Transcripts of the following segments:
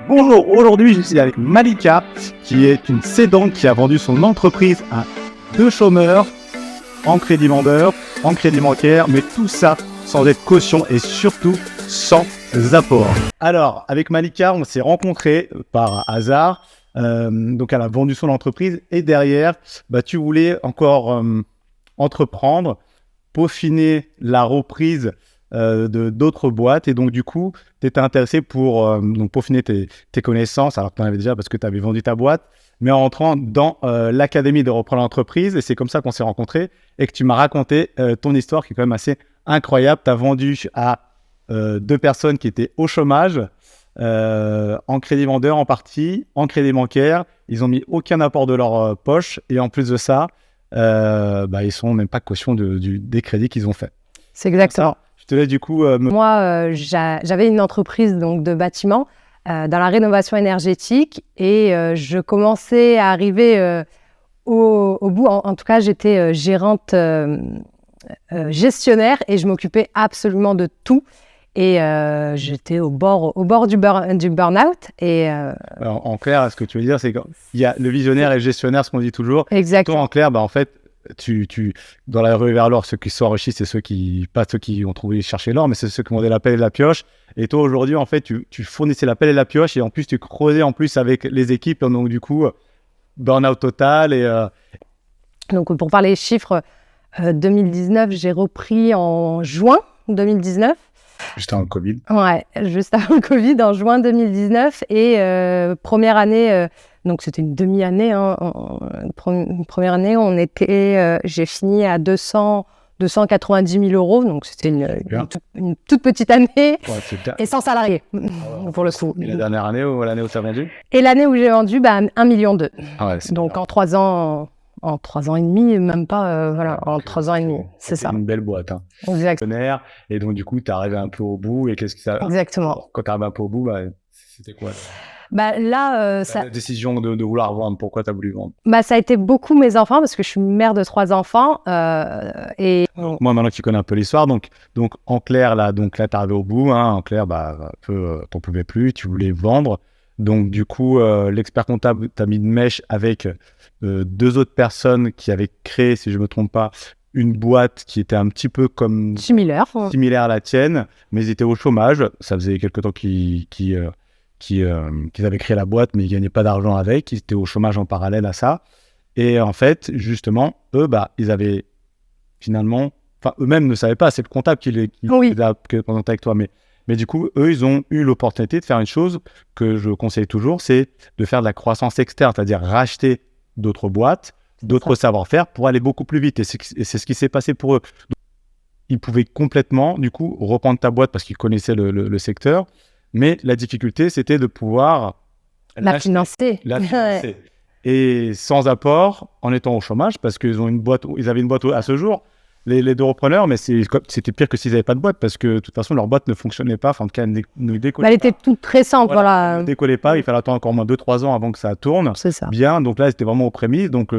Bonjour, aujourd'hui je suis avec Malika, qui est une cédante qui a vendu son entreprise à 2 chômeurs, en crédit vendeur, en crédit bancaire, mais tout ça sans être caution et surtout sans apport. Alors, avec Malika, on s'est rencontrés par hasard. Donc, elle a vendu son entreprise et derrière, tu voulais encore entreprendre, peaufiner la reprise de d'autres boîtes, et donc du coup tu étais intéressé pour donc peaufiner tes connaissances, alors que tu en avais déjà parce que tu avais vendu ta boîte, mais en rentrant dans l'académie de reprendre l'entreprise, et c'est comme ça qu'on s'est rencontrés et que tu m'as raconté ton histoire qui est quand même assez incroyable. Tu as vendu à 2 personnes qui étaient au chômage, en crédit vendeur en partie, en crédit bancaire. Ils ont mis aucun apport de leur poche, et en plus de ça ils sont même pas caution des crédits qu'ils ont fait. C'est exactement. Je te laisse du coup. Moi, j'avais une entreprise donc, de bâtiment dans la rénovation énergétique, et je commençais à arriver au bout. En tout cas, j'étais gérante gestionnaire, et je m'occupais absolument de tout. Et j'étais au bord du burn-out. Et, Alors, en clair, ce que tu veux dire, c'est qu'il y a le visionnaire et le gestionnaire, ce qu'on dit toujours. Exactement. Toi, en clair, en fait, dans la rue vers l'or, ceux qui sont enrichis, c'est pas ceux qui ont trouvé chercher l'or, mais c'est ceux qui ont la pelle et la pioche. Et toi, aujourd'hui, en fait, tu fournissais la pelle et la pioche, et en plus, tu creusais en plus avec les équipes. Donc, du coup, burn-out total. Donc, pour parler chiffres, 2019, j'ai repris en juin 2019. Juste avant le Covid. Ouais, juste avant le Covid, en juin 2019. Et première année, donc c'était une demi-année. Première année, j'ai fini à 290 000 euros. Donc c'était une toute petite année, et sans salarié, pour le coup. Et la dernière année, ou l'année où tu as vendu? Et l'année où j'ai vendu, 1,2 million. Donc bien. en 3 ans... En 3 ans et demi, même pas, en 3 ans et demi, c'est ça. C'est une belle boîte. Exactement. Et donc, du coup, tu es arrivé un peu au bout. Et qu'est-ce que ça... Exactement. Alors, quand tu es arrivé un peu au bout, c'était quoi? Là, la décision de vouloir vendre, pourquoi tu as voulu vendre? Ça a été beaucoup mes enfants, parce que je suis mère de 3 enfants. Moi, maintenant que tu connais un peu l'histoire, donc en clair, là, tu es arrivé au bout. En clair, t'en pouvais plus, tu voulais vendre. Donc, du coup, l'expert comptable t'a mis de mèche avec 2 autres personnes qui avaient créé, si je ne me trompe pas, une boîte qui était un petit peu comme similaire à la tienne, mais ils étaient au chômage. Ça faisait quelque temps qu'ils avaient créé la boîte, mais ils ne gagnaient pas d'argent avec. Ils étaient au chômage en parallèle à ça. Et en fait, justement, eux, ils avaient finalement... Enfin, eux-mêmes ne savaient pas, c'est le comptable qui a présenté avec toi, mais du coup, eux, ils ont eu l'opportunité de faire une chose que je conseille toujours, c'est de faire de la croissance externe, c'est-à-dire racheter d'autres boîtes, d'autres savoir-faire pour aller beaucoup plus vite. Et c'est ce qui s'est passé pour eux. Donc, ils pouvaient complètement, du coup, reprendre ta boîte parce qu'ils connaissaient le secteur, mais la difficulté, c'était de pouvoir la financer. Et sans apport, en étant au chômage, parce qu'ils avaient une boîte à ce jour. Les 2 repreneurs, mais c'était pire que s'ils n'avaient pas de boîte, parce que de toute façon, leur boîte ne fonctionnait pas, en tout cas, ne décollait pas. Elle était toute récente, voilà. Elle ne décollait pas, il fallait attendre encore moins 2-3 ans avant que ça tourne. C'est ça. Bien, donc là, c'était vraiment aux prémices, donc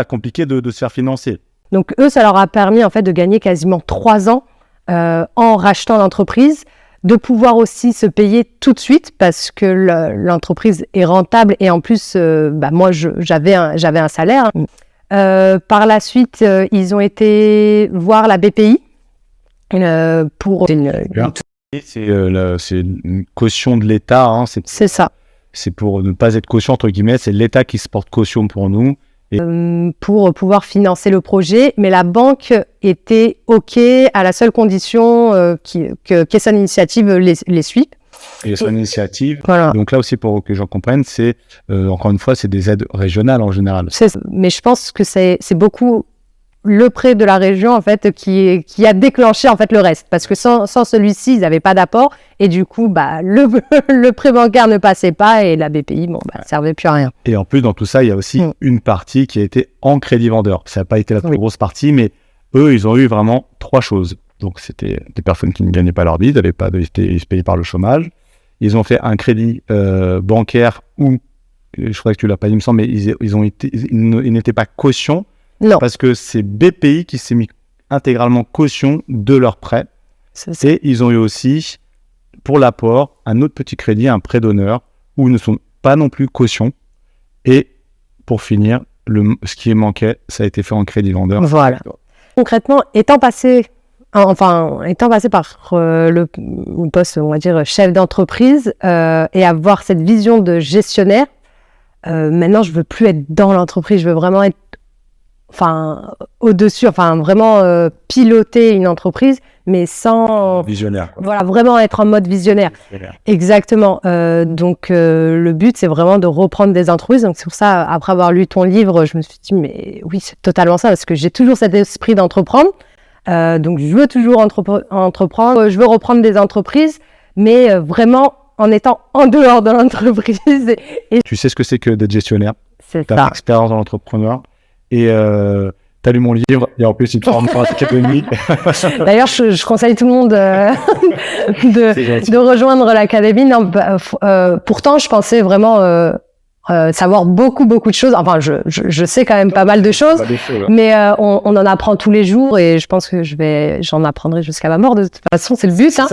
compliqué de se faire financer. Donc eux, ça leur a permis en fait de gagner quasiment 3 ans en rachetant l'entreprise, de pouvoir aussi se payer tout de suite, parce que l'entreprise est rentable, et en plus, moi, j'avais un salaire. Par la suite, ils ont été voir la BPI pour... C'est une caution de l'État. C'est ça. C'est pour ne pas être caution, entre guillemets, c'est l'État qui se porte caution pour nous. Pour pouvoir financer le projet, mais la banque était OK à la seule condition que son initiative les suive. Et son initiative, voilà. Donc là aussi, pour que les gens comprennent, c'est, encore une fois, c'est des aides régionales en général. Mais je pense que c'est beaucoup le prêt de la région, en fait, qui a déclenché, en fait, le reste. Parce que sans celui-ci, ils n'avaient pas d'apport. Et du coup, le prêt bancaire ne passait pas, et la BPI, ne servait plus à rien. Et en plus, dans tout ça, il y a aussi une partie qui a été en crédit vendeur. Ça n'a pas été la plus grosse partie, mais eux, ils ont eu vraiment 3 choses. Donc, c'était des personnes qui ne gagnaient pas leur vie, ils se payaient par le chômage. Ils ont fait un crédit bancaire où, je crois que tu l'as pas dit, il me semble, mais ils n'étaient pas caution. Non. Parce que c'est BPI qui s'est mis intégralement caution de leur prêt. Et ils ont eu aussi, pour l'apport, un autre petit crédit, un prêt d'honneur ou ne sont pas non plus caution. Et pour finir, ce qui manquait, ça a été fait en crédit vendeur. Voilà. Concrètement, étant passé par le poste, on va dire, chef d'entreprise et avoir cette vision de gestionnaire, maintenant, je veux plus être dans l'entreprise, je veux vraiment être au-dessus, vraiment piloter une entreprise, mais sans... Visionnaire. Voilà, vraiment être en mode visionnaire. Exactement. Donc, le but, c'est vraiment de reprendre des entreprises. Donc, c'est pour ça, après avoir lu ton livre, je me suis dit, mais oui, c'est totalement ça, parce que j'ai toujours cet esprit d'entreprendre. Donc, je veux toujours entreprendre. Je veux reprendre des entreprises, mais vraiment en étant en dehors de l'entreprise. Tu sais ce que c'est que d'être gestionnaire. C'est tu as ça. l'expérience dans l'entrepreneur. Et tu as lu mon livre. Et en plus, il te forme pour l'académie. D'ailleurs, je conseille tout le monde de rejoindre l'académie. Non, pourtant, je pensais vraiment savoir beaucoup de choses. Enfin, je sais quand même pas mal de choses, mais on en apprend tous les jours et je pense que j'en apprendrai jusqu'à ma mort. De toute façon, c'est le but. Hein.